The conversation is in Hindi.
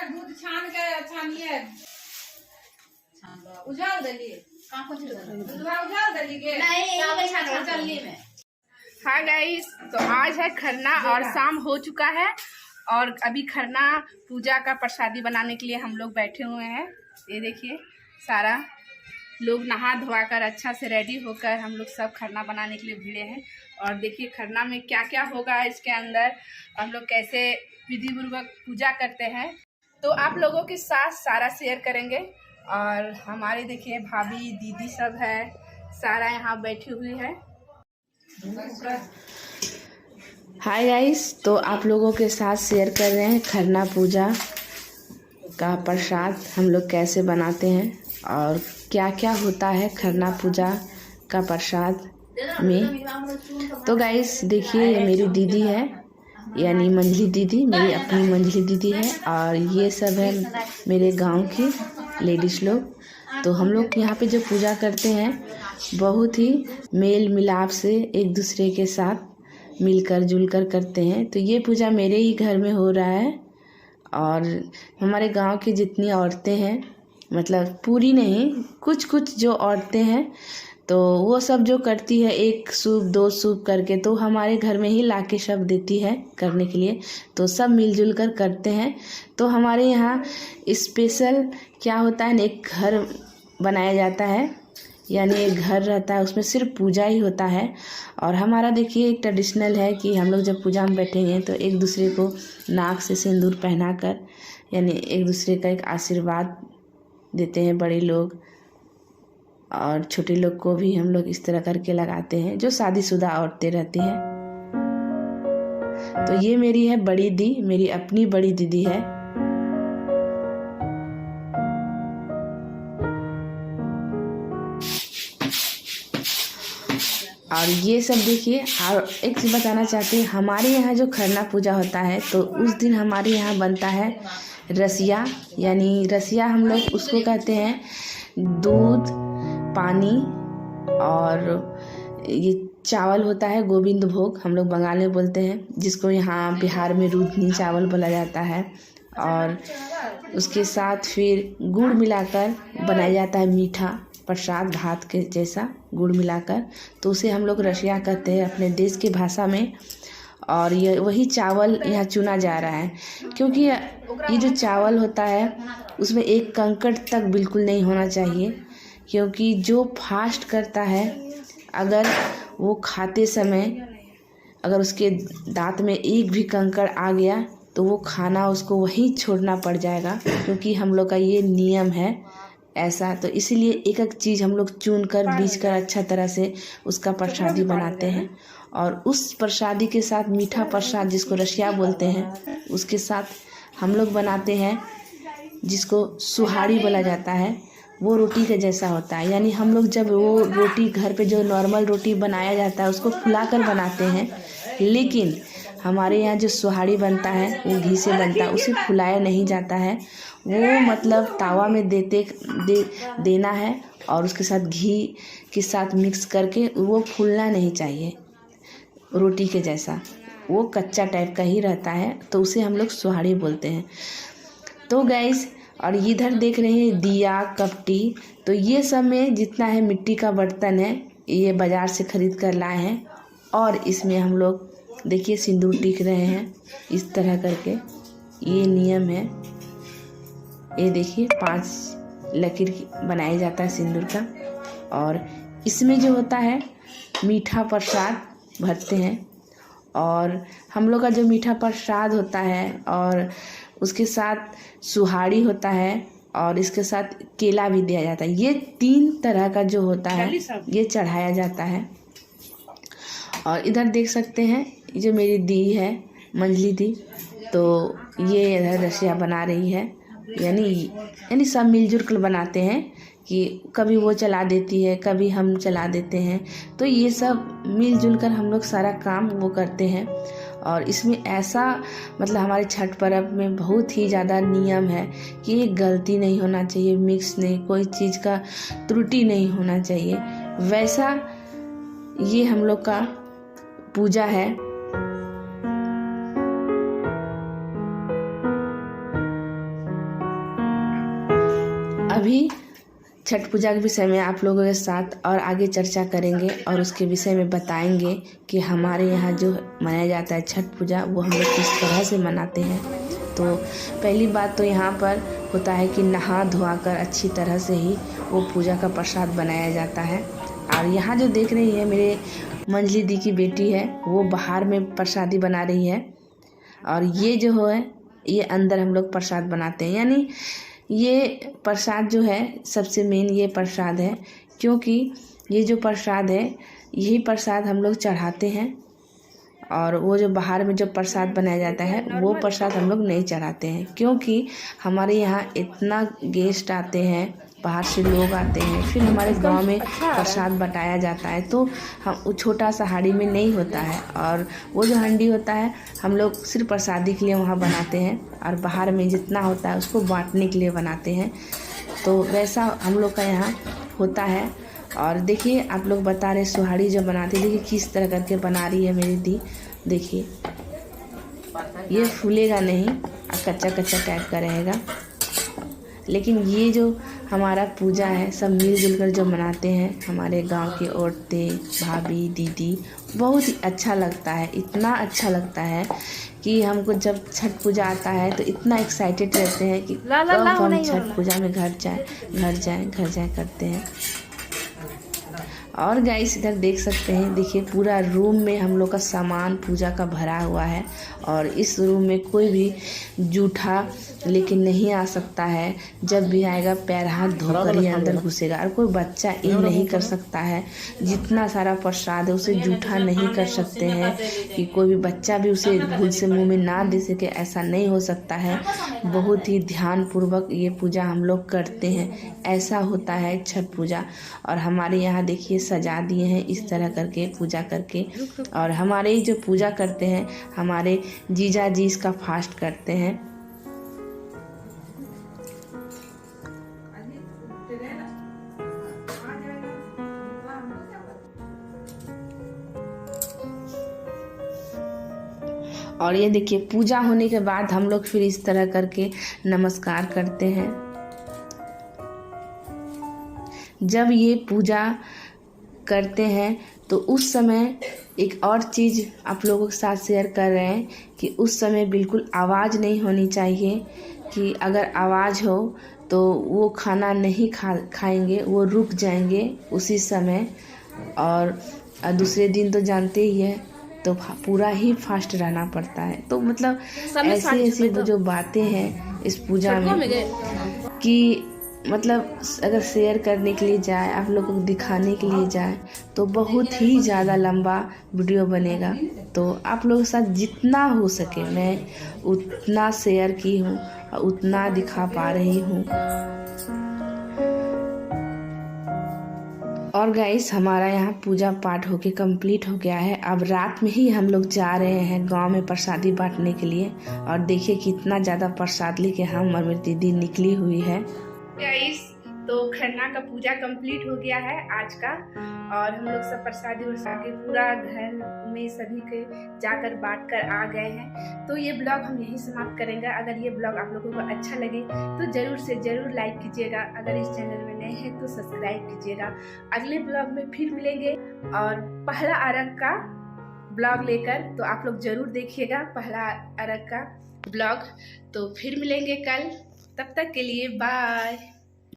दूध छान के छानिए उजाल देलिए उजाल देलिए नहीं चलनी में। हाँ गाइस, तो आज है खरना और शाम हो चुका है और अभी खरना पूजा का प्रसादी बनाने के लिए हम लोग बैठे हुए हैं। ये देखिए सारा लोग नहा धोवा कर अच्छा से रेडी होकर हम लोग सब खरना बनाने के लिए भिड़े हैं। और देखिए खरना में क्या क्या होगा, इसके अंदर हम लोग कैसे विधि पूर्वक पूजा करते हैं, तो आप लोगों के साथ सारा शेयर करेंगे। और हमारे देखिए भाभी दीदी सब है, सारा यहाँ बैठी हुई है। हाय गाइस, तो आप लोगों के साथ शेयर कर रहे हैं खरना पूजा का प्रसाद हम लोग कैसे बनाते हैं और क्या क्या होता है खरना पूजा का प्रसाद में। तो गाइस देखिए, ये मेरी दीदी है, यानी मंजली दीदी, मेरी अपनी मंजली दीदी है। और ये सब है मेरे गांव की लेडीज लोग। तो हम लोग यहाँ पे जो पूजा करते हैं बहुत ही मेल मिलाप से एक दूसरे के साथ मिलकर जुलकर करते हैं। तो ये पूजा मेरे ही घर में हो रहा है और हमारे गांव की जितनी औरतें हैं, मतलब पूरी नहीं, कुछ कुछ जो औरतें हैं तो वो सब जो करती है एक सूप दो सूप करके, तो हमारे घर में ही लाके सब देती है करने के लिए। तो सब मिलजुल कर करते हैं। तो हमारे यहाँ स्पेशल क्या होता है, एक घर बनाया जाता है, यानी एक घर रहता है, उसमें सिर्फ पूजा ही होता है। और हमारा देखिए एक ट्रेडिशनल है कि हम लोग जब पूजा में बैठेंगे तो एक दूसरे को नाक से सिंदूर पहनाकर, यानी एक दूसरे का एक आशीर्वाद देते हैं बड़े लोग, और छोटे लोग को भी हम लोग इस तरह करके लगाते हैं जो शादीशुदा औरतें रहती हैं। तो ये मेरी है बड़ी दी, मेरी अपनी बड़ी दीदी है। और ये सब देखिए, और एक चीज़ बताना चाहती हूँ, हमारे यहाँ जो खरना पूजा होता है तो उस दिन हमारे यहाँ बनता है रसिया, यानी रसिया हम लोग उसको कहते हैं। दूध, पानी और ये चावल होता है, गोविंद भोग हम लोग बंगाल में बोलते हैं, जिसको यहाँ बिहार में रूधनी चावल बोला जाता है। और उसके साथ फिर गुड़ मिलाकर बनाया जाता है मीठा प्रसाद, भात के जैसा गुड़ मिलाकर, तो उसे हम लोग रसिया कहते हैं अपने देश की भाषा में। और ये वही चावल यहाँ चुना जा रहा है, क्योंकि ये जो चावल होता है उसमें एक कंकड़ तक बिल्कुल नहीं होना चाहिए, क्योंकि जो फास्ट करता है अगर वो खाते समय अगर उसके दांत में एक भी कंकड़ आ गया तो वो खाना उसको वहीं छोड़ना पड़ जाएगा, क्योंकि हम लोग का ये नियम है ऐसा। तो इसीलिए एक एक चीज़ हम लोग चुन कर बीच कर अच्छा तरह से उसका प्रसादी बनाते हैं। और उस प्रसादी के साथ मीठा प्रसाद जिसको रसिया बोलते हैं, उसके साथ हम लोग बनाते हैं जिसको सुहाड़ी बोला जाता है। वो रोटी के जैसा होता है, यानी हम लोग जब वो रोटी घर पे जो नॉर्मल रोटी बनाया जाता है उसको फुला कर बनाते हैं, लेकिन हमारे यहाँ जो सुहाड़ी बनता है वो घी से बनता है, उसे फुलाया नहीं जाता है। वो मतलब तावा में देना है और उसके साथ घी के साथ मिक्स करके, वो फूलना नहीं चाहिए रोटी के जैसा, वो कच्चा टाइप का ही रहता है, तो उसे हम लोग सुहाड़ी बोलते हैं। तो गाइस, और इधर देख रहे हैं दिया कपटी, तो ये सब में जितना है मिट्टी का बर्तन है ये बाज़ार से खरीद कर लाए हैं। और इसमें हम लोग देखिए सिंदूर टिक रहे हैं इस तरह करके, ये नियम है। ये देखिए 5 लकीर बनाया जाता है सिंदूर का। और इसमें जो होता है मीठा प्रसाद भरते हैं, और हम लोग का जो मीठा प्रसाद होता है और उसके साथ सुहाड़ी होता है और इसके साथ केला भी दिया जाता है। ये 3 तरह का जो होता है ये चढ़ाया जाता है। और इधर देख सकते हैं जो मेरी दी है मंजली दी, तो ये इधर रसिया बना रही है, यानी सब मिलजुल कर बनाते हैं कि कभी वो चला देती है कभी हम चला देते हैं। तो ये सब मिलजुल कर हम लोग सारा काम वो करते हैं। और इसमें ऐसा मतलब हमारे छठ पर्व में बहुत ही ज़्यादा नियम है कि ये गलती नहीं होना चाहिए, मिक्स नहीं, कोई चीज़ का त्रुटि नहीं होना चाहिए। वैसा ये हम लोग का पूजा है। अभी छठ पूजा के विषय में आप लोगों के साथ और आगे चर्चा करेंगे और उसके विषय में बताएंगे कि हमारे यहाँ जो मनाया जाता है छठ पूजा वो हम लोग किस तरह से मनाते हैं। तो पहली बात तो यहाँ पर होता है कि नहा धोआ कर अच्छी तरह से ही वो पूजा का प्रसाद बनाया जाता है। और यहाँ जो देख रही है मेरे मंजली दी की बेटी है, वो बाहर में प्रसादी बना रही है और ये जो है ये अंदर हम लोग प्रसाद बनाते हैं। यानी ये प्रसाद जो है सबसे मेन ये प्रसाद है, क्योंकि ये जो प्रसाद है यही प्रसाद हम लोग चढ़ाते हैं और वो जो बाहर में जो प्रसाद बनाया जाता है वो प्रसाद हम लोग नहीं चढ़ाते हैं, क्योंकि हमारे यहाँ इतना गेस्ट आते हैं, बाहर से लोग आते हैं, फिर हमारे गांव में प्रसाद बटाया जाता है तो हम छोटा सा हांडी में नहीं होता है और वो जो हांडी होता है हम लोग सिर्फ प्रसादी के लिए वहाँ बनाते हैं और बाहर में जितना होता है उसको बांटने के लिए बनाते हैं। तो वैसा हम लोग का यहाँ होता है। और देखिए आप लोग बता रहे सुहाड़ी जो बनाते, देखिए किस तरह करके बना रही है मेरी दी। देखिए ये फूलेगा नहीं और कच्चा कच्चा टाइप का रहेगा, लेकिन ये जो हमारा पूजा है सब मिलजुल कर जो मनाते हैं हमारे गांव की औरतें, भाभी, दीदी, बहुत ही अच्छा लगता है। इतना अच्छा लगता है कि हमको जब छठ पूजा आता है तो इतना एक्साइटेड रहते हैं कि कब हम छठ पूजा में घर जाएं करते हैं। और गाइस इधर देख सकते हैं, देखिए पूरा रूम में हम लोग का सामान पूजा का भरा हुआ है और इस रूम में कोई भी जूठा लेकिन नहीं आ सकता है। जब भी आएगा पैर हाथ धोकर ही अंदर घुसेगा और कोई बच्चा इन नहीं कर सकता है। जितना सारा प्रसाद है उसे जूठा नहीं कर सकते हैं कि कोई भी बच्चा भी उसे भूल से मुंह में ना दे सके, ऐसा नहीं हो सकता है। बहुत ही ध्यान पूर्वक ये पूजा हम लोग करते हैं, ऐसा होता है छठ पूजा। और हमारे यहाँ देखिए सजा दिए हैं इस तरह करके पूजा करके। और हमारे जो पूजा करते हैं हमारे जीजा जी इसका फास्ट करते हैं। और ये देखिए पूजा होने के बाद हम लोग फिर इस तरह करके नमस्कार करते हैं। जब ये पूजा करते हैं तो उस समय एक और चीज़ आप लोगों के साथ शेयर कर रहे हैं कि उस समय बिल्कुल आवाज़ नहीं होनी चाहिए, कि अगर आवाज़ हो तो वो खाना नहीं खाएंगे, वो रुक जाएंगे उसी समय। और दूसरे दिन तो जानते ही है तो पूरा ही फास्ट रहना पड़ता है। तो मतलब ऐसी जो बातें हैं इस पूजा में कि मतलब अगर शेयर करने के लिए जाए, आप लोगों को दिखाने के लिए जाए तो बहुत ही ज़्यादा लंबा वीडियो बनेगा। तो आप लोगों के साथ जितना हो सके मैं उतना शेयर की हूँ और उतना दिखा पा रही हूँ। और गाइस हमारा यहाँ पूजा पाठ होके कंप्लीट हो गया है। अब रात में ही हम लोग जा रहे हैं गांव में प्रसादी बांटने के लिए। और देखिए कितना ज़्यादा प्रसाद लेके हम और मेरी दीदी निकली हुई है। गाइस तो खरना का पूजा कंप्लीट हो गया है आज का, और हम लोग सब प्रसादी वर्षा के पूरा घर में सभी के जाकर बांट कर आ गए हैं। तो ये ब्लॉग हम यहीं समाप्त करेंगे। अगर ये ब्लॉग आप लोगों को अच्छा लगे तो ज़रूर से ज़रूर लाइक कीजिएगा। अगर इस चैनल में नए हैं तो सब्सक्राइब कीजिएगा। अगले ब्लॉग में फिर मिलेंगे और पहला अरग का ब्लॉग लेकर, तो आप लोग ज़रूर देखिएगा पहला अरग का ब्लॉग। तो फिर मिलेंगे कल, तब तक के लिए बाय।